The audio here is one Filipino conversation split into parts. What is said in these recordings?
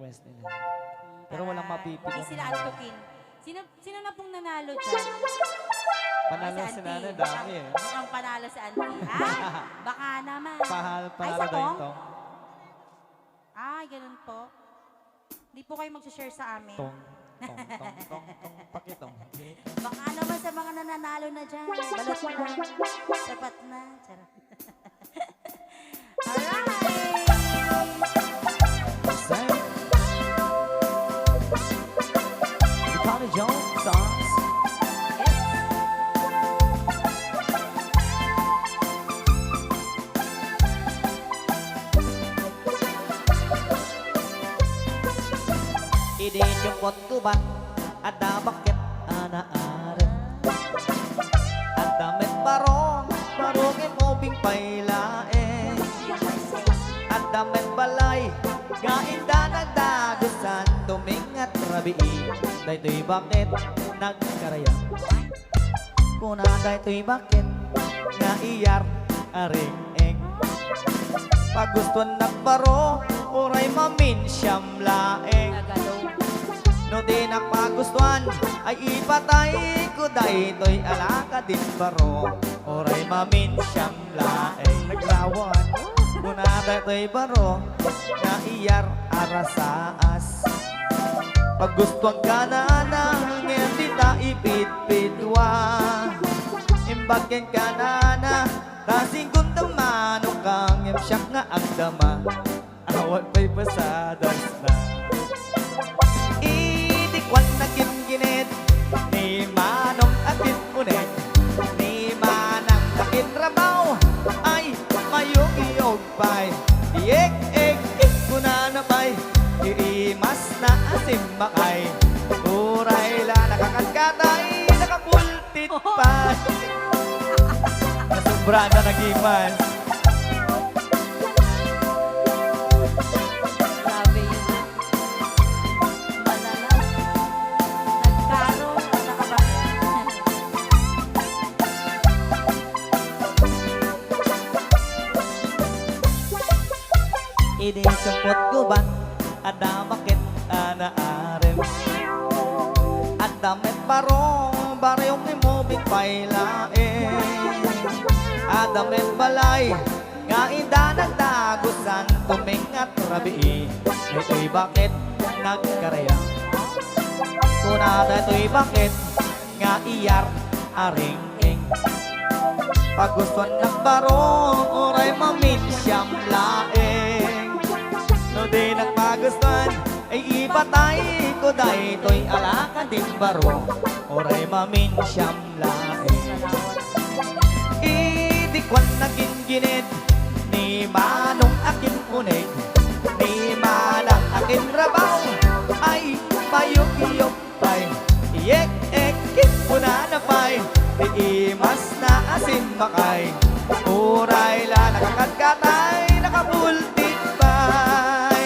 request nila. Pero walang Hindi mapipili. sila antukin. Sino na pong nanalo dyan? Panalo Si si Auntie. Nana, dami eh. Mukhang panalo si Auntie. Ay, baka naman. Ay, Panalo sa daw tong? yung tong. Ay, ganun po. Hindi po kayo mag-share sa amin. Tong, pakitong. Baka naman sa mga nananalo na dyan. Balot na. Sapat na. Charot. Alright! Sam. Connie Jones songs. Yes. Idinjemput ko ba? Ada bakit anaaren? Ada met barong, barongin obing pailaen. Ada met balay, gainda nagdagusan, tumingat rabii. Daytoy bakit nagkaraya? Kuna daytoy bakit nga iyar aring-eng. Pagustuhan nagbaro, uray mamin siyam laeng. Nagalaw. No di nagpagustuhan, ay ipatay ko daytoy alaka din baro. Oray mamin siyam laeng. Nagrawan, kuna daytoy baro, na iyar arasaas. Pagustuhan ka na ngayon di ta ipit-pitwa. Imbakin ka na rasing kundang manong kang yamsyak nga agdama. Awat pa'y pasadas na. Idikwan na ginginit ni manong atin unet. Ni manang akin rabaw ay mayog-iyog pa'y. Iyek-ek-ik ko na pa'y. Irimas na asim bakay. Uray la nakakagkatay, nakapultit pa. Nasubra na nagiman. Grabe yun. Malala. Nagkaro. Nakabakit. Inisempot ko ba? Ada bakit anaarem? Ada met barong, barayong imobing pailae. Ada met balay, nga inda nagdagusan, tumingat rabii. Ito'y bakit nagkaraya? Kuna dato'y bakit nga iyar aring-ing. Pagustuhan nagbarong, oray mamin siyam laeng. No di nagpagustuhan, ay ipatay ko daytoy alaka din baro. Oray mamin siyam laeng. Idikwan na ginginid ni manong akin unig. Ni manang akin rabaw ay mayog-iyog pa'y. Iyek-ek-ik ko na pa'y. Iimas na asin makay. Uray la nakakagkatay, nakabultit pa'y.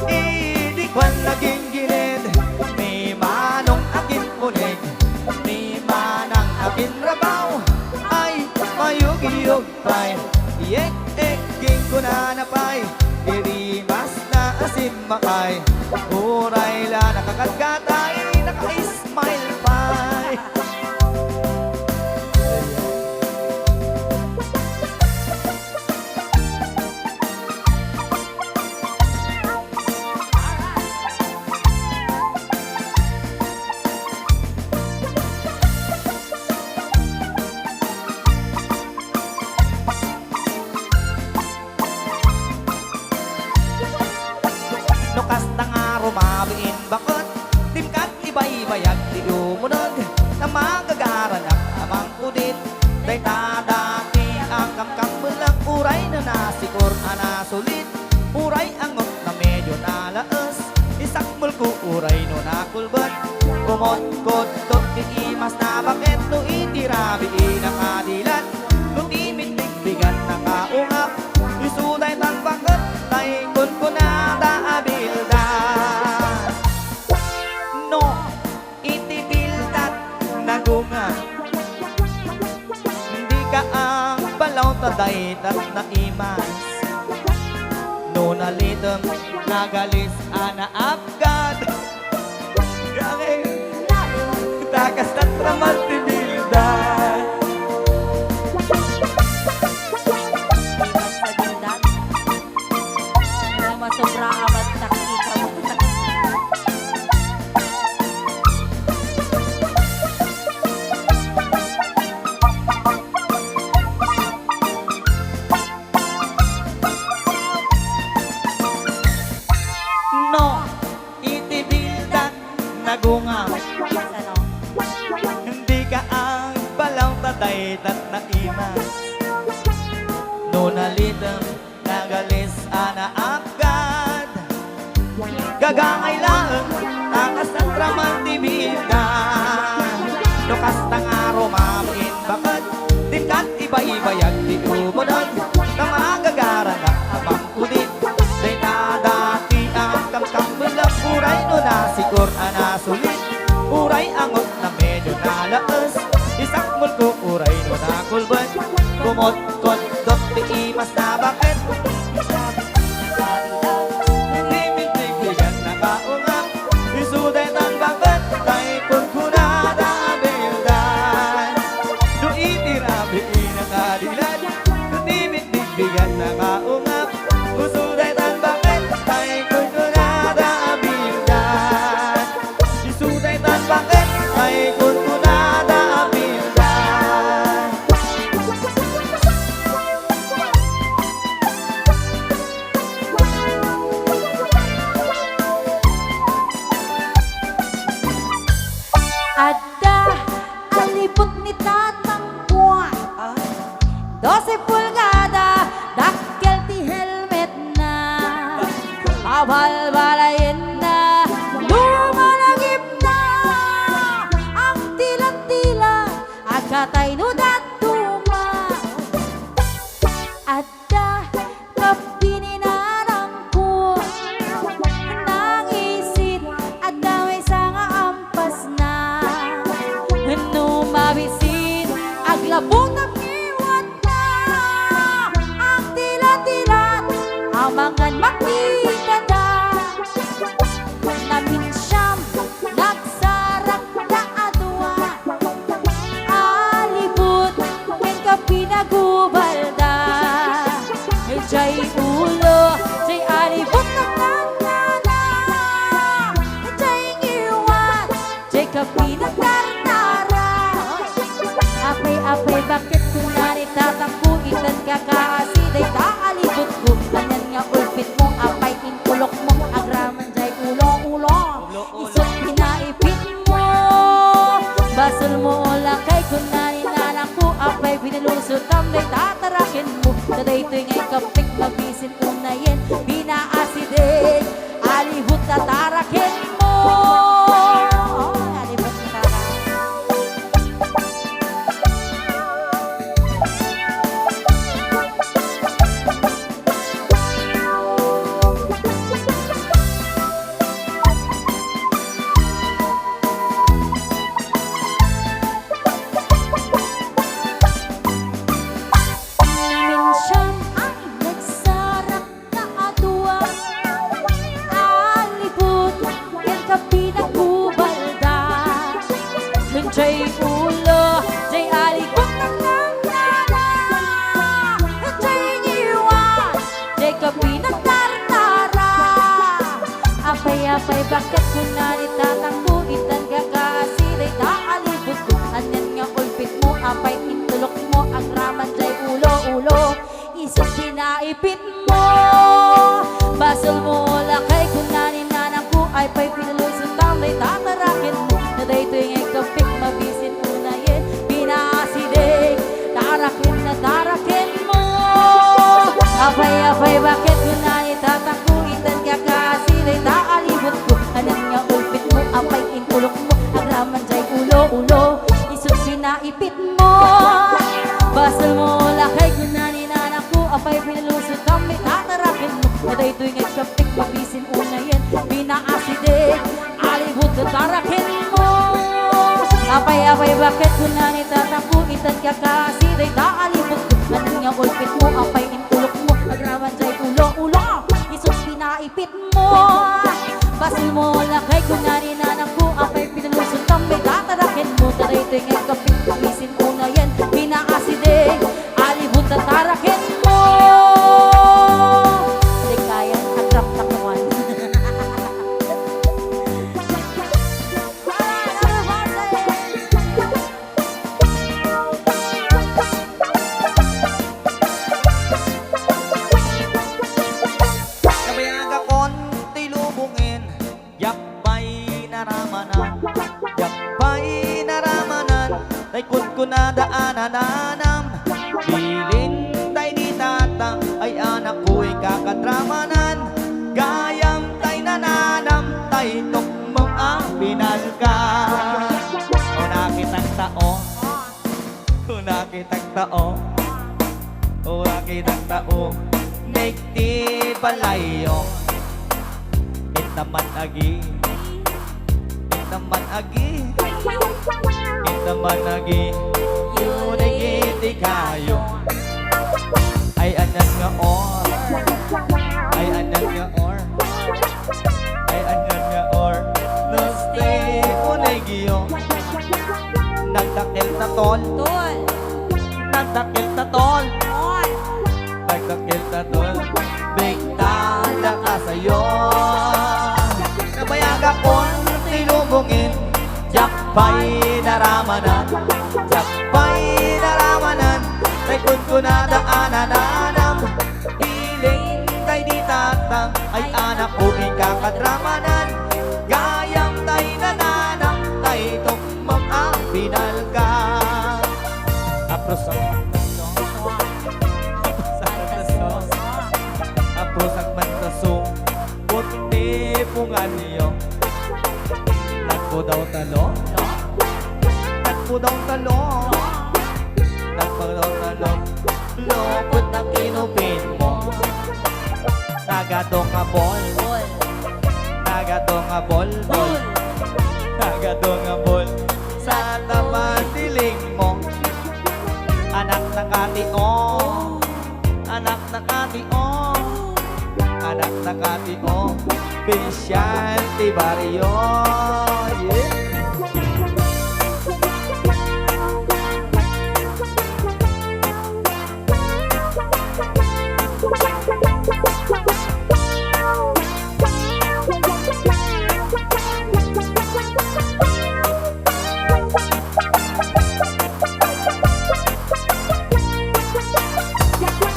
Idikwan na ginginid ni manong akin unig. Ni manang akin rabaw ay mayog-iyog pa'y. Iyek-ek-ik ko na pa'y. Irimas na asin makay. Uray la nakakagkatay, naka-smile pa'y. Nukas na nga rumabiin bakot. Dimkat ibay-bayag di umunod. Na magagaranak amang kudit. Day tadati ang kamkam belang. Uray na nasikor anasulit. Uray angot na medyo nalaas. Isakmul ko uray no nakulbat. Kumot-kot-tot iimas na bakit. No itirabi nakadilat. No timit-bigbigan nakaungap. Isuday tang bakit. Taingon ko na daabilda. No, itibildat nagunga. Hindi ka ang balaw taday tat na imas. No nalitem na nagalis ana apgad. Grabe, takas na tramal tibildan. Iwas sa bildan. Hindi masobra amat nakikita mo. No, itibildan nagunga. Ano? Hindi ka ang balaw taday tat na inas. No nalitang nagalis ana apgad. Gagangay lang takas ng tramal tibildan. Lukas tang araw mamin bakit din kat iba-ibayag di umunod na magagaran na abang udit. Day dati ang kamkam belang uray no nasikor anasulit. Uray angot na medyo nalaas. Isak mulko uray no nakulban. Kumot-kot dot di imas na bakit. Nimitig-ligan na kaungap. Isuday tan bakit. Kay pagkunada abildan. Do itirabi inakadilan. Nimitig-ligan na kaungap. Isuday tan bakit. Kay pagkunada abildan. Isuday tan bakit. Kay pagkunada abildan. Ada alipot ni tatang buwan 12 pulgada dakkel ti helmet na Kabalbalayin na lumalagip na ang tila-tila at katay nudat tuma Ada kapininanang ko nang isit at damay sa nga ampas na Numabisin aglabot ang iwat na ang tila-tila amangan makita na naminsyam nagsarak na adwa alibut ken ka pinagubalda jay ulo jay alibut na tangana jay iwan jay ka pinatartara apay bakit kung naritatangko itan ka kaasiday taalibot ko kanyan nga ulpit mo apay inkulok mo agraman jay ulo-ulo isot pinaipit mo basol mo lang kay kung naninanang ko apay binilusot tamday tatarakin mo taday to'y ngay kapik mabisin unayin binaasiday alibot tatarakin mo alibot tatarakin Minsan ay nagsarak na adwa alibot yan ka pinagubalda jay ulo jay alibot na nangana jay iwan jay ka pinatartara apay bakit kung nanitatangko itan ka kaasiday taalibot ko anyan nga ulpit mo apay intulok mo ang raman jay ulo-ulo isip pinaipit mo basol mo lakay kung naninanang ko ay pa'y pinalusot tamday tatarakin mo na day to'y ngay kapik mabisin unayin pinaasiday tarakin na tarakin mo apay bakit kung nanitatangko itan ka kaasiday taalibot ko anyan nga ulpit mo apay intulok mo ang raman jay ulo-ulo isip pinaipit mo basol mo lakay kung naninanang ko apay pinalusot tamday tatarakin mo na day to'y ngay kapik mabisin unayin pinaasiday alibot na tarakin mo apay bakit kung nanitatangko itan ka kaasiday taalibot ko anyan nga ulpit mo apay intulok mo agraman jay ulo-ulo isip pinaipit ipit mo Basil mo lakay kung narinanak ko Apay pinalusot kami tatarakin mo Taray ito'y ngay kapit Kamisin ko na yan Pinakasideng Alibot na tarakin mo Di kaya agrap takuan Kabayag akon tilubungin yakbay naramanan yakbay naramanan tay kun na daanananam bilin tay di tatang ay anak ko'y kakadramanan gayam tay nananam tay tukmong ang pinalka o nakitang tao o nakitang tao o nakitang tao Nekti balayo Itaman agi Itaman agi Itaman agi Yunay kayo Ay anan nga or Ay anan nga or Ay anan nga or Nuste unay giyo Nagdakil na tol Tol Nagdakil na tol Tol Nagdakil na tol Bigtala ka sa'yo Kabayag akong tinubungin Jakpay naramanan Jakpay naramanan Tay kun na daanananam Hiling tay di tatang Ay anak ko ikakadramanan Gayam tay nananam Tay tukmam ang pinalka Apros ang Apros mantasong puti pungan niyo Nagpo daw talo Nagpo daw talo Nagpo daw talo Lopot na kinupin mo Nagado nga bol Nagado nga bol bol Nagado nga bol Sa tapat diling mo Anak na kati-o Anak na kati-o Anak na kati-o Pinsyal ti baryo Yeah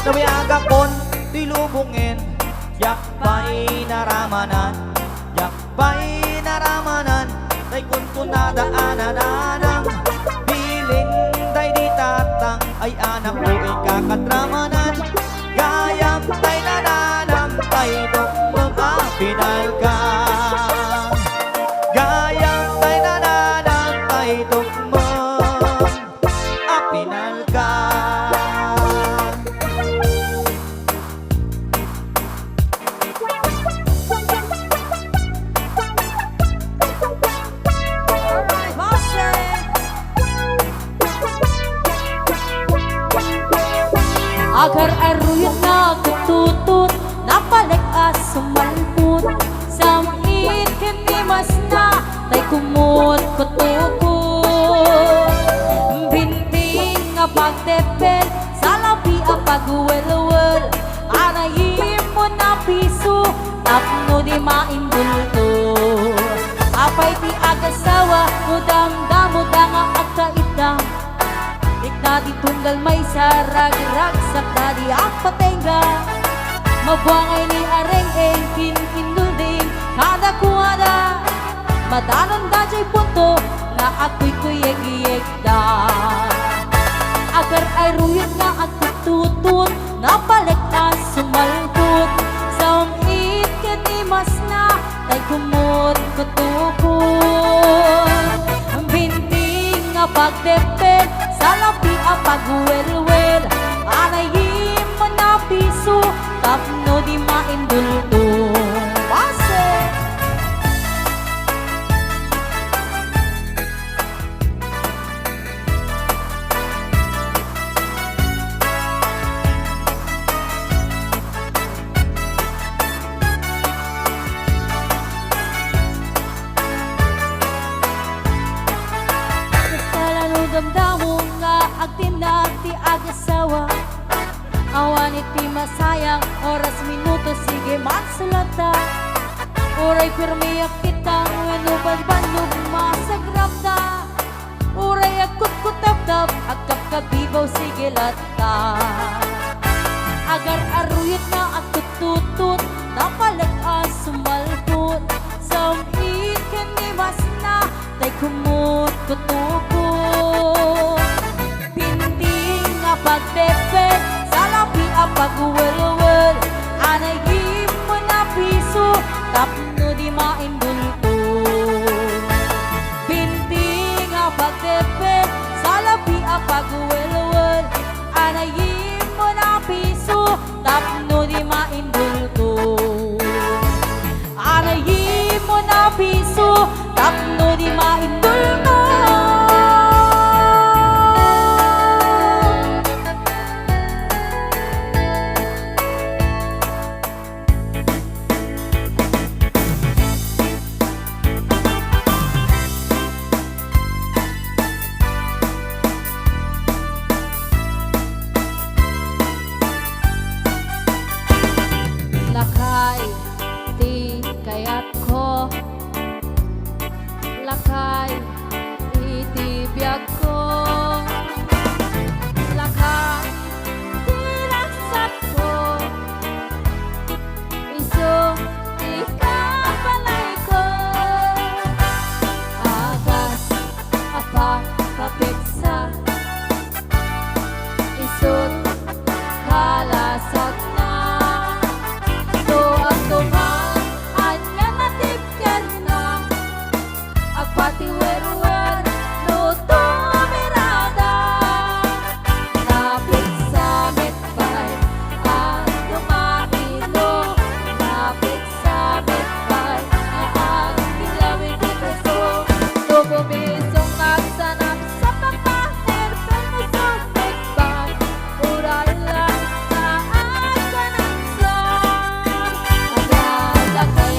Kabayag akon tilubungin Yakbay naramanan Yakbay naramanan Tay kun na daanananam Biling tay di tatang Ay anak ko ikakadramanan Gayam tay nananam Tay tukmong ang pinalka Gayam tay nananam Tay tukmong ang pinalka Agar aruyot na katutut Napalik as sumalput Samit kinimas na Tay kumot kutukut Binting nga pagtepel Salapi ang pagwelwel Anayim mo na piso Tapno di maimbulto Apay ti agasawa Mudam-damo da nga agkaitang Dadi tunggal may sarag-rag sa tadi ang patenga Mabuangay ni areng kin-kindulding kada kuwada Madanon da jay punto na ako'y kuyeg-yeg da Agar ay ruyot nga at tutut Napalik ang sumalput Sa umit kanimas na Tay kumot kutukot Ang binting nga pagdepet Salapi ang pagwelwel Anayim mo na piso Tapno di maindulto Pase masayang oras, minuto, sige magsulata. Uray pirmi kita, wenubad bandog masagrapta. Uray akut kutap-tap, agkap kabibaw, sige lata. Agar aruyot na at tututut, napalag-as sumalput. Samit kanimas na, tay kumut kutupot. Pinting nga pagtepet, salapi ang pag-uwel-wel. Anayim mo na piso, tapno di maindulto. Pinting nga pagtepet, salapi ang pag-uwel-wel. Anayim mo na piso, tapno di maindulto. Anayim mo na piso, tapno di maindulto. Lakay, di kayat ko. Lakay, itibiyag ko. Lakay, di laksat ko. Iso, ikapalay ko. Agas, apa, kapiksa. Isot, kalasag na. Agpatiwer-wer, luto mirada. Napit sa mitbay, at lumahilo. Napit sa mitbay, at kilawin di preso. Tubumisong nagsanap sa pagpahir, permisong mitbay. Uray lang na agkanansan.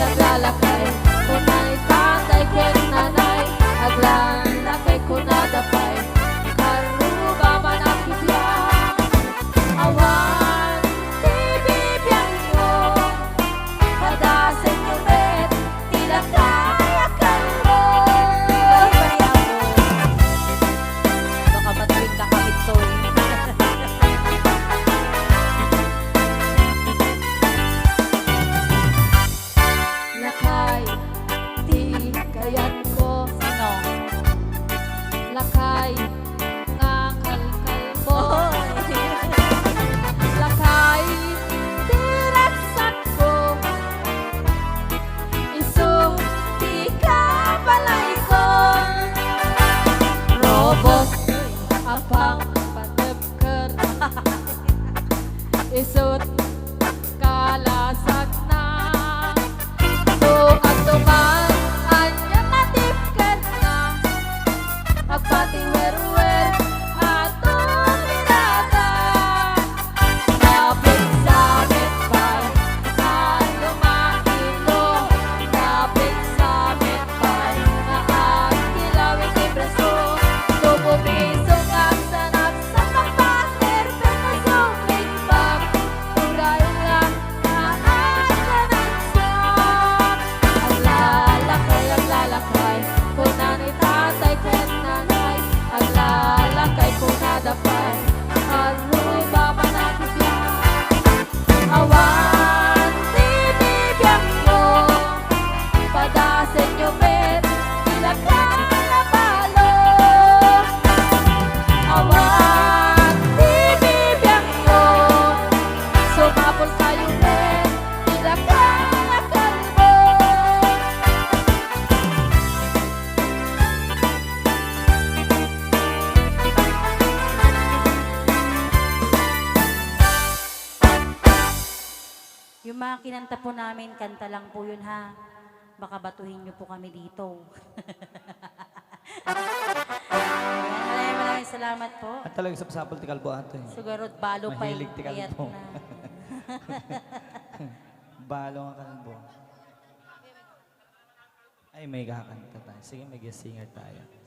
Aglalakay, kunay tatay ken nanay. Aglalakay kunadapay, karuba manakibyan. Awan, tibibyan ko, padasin yung bet, tila kaya kalbo. Bari-bari ako, baka matuwing kakabit to eh. Lakay, di kayat ko. Sino? Lakay, nga kalkalbo. Lakay, di raksat ko. Iso, di kapalay ko. Robot, apang patepker. Isot, kalasag na. At tuman, anya matipkan na. Agpatiwer-wer, at tumirada. Napit sa mitbay, at lumahilo. Napit sa mitbay, at kilawin di preso. Tubumisong agsanap sa pagpahir, permisong mitbag. Uray lang na agkanansan. Aglalakay, kunanay tatay ken nanay. Aglalakay, kunadapay, aruba manakibyan. Awan, tibibiyang mo, padasin yung bet, tila kalapalo. Awan, tibibiyang mo, sumapol sa'yo bet, tila kalakalbo. Yung mga kinanta po namin, kanta lang po yun ha. Baka batuhin niyo po kami dito. Maraming salamat po. At talagang sapsapol ti kalbo ato eh. Sugarot balo pa Mahilig ti kayat kalbo. na. Balo nga kalbo. Ay, may kakanta tayo. Sige, may guest singer tayo.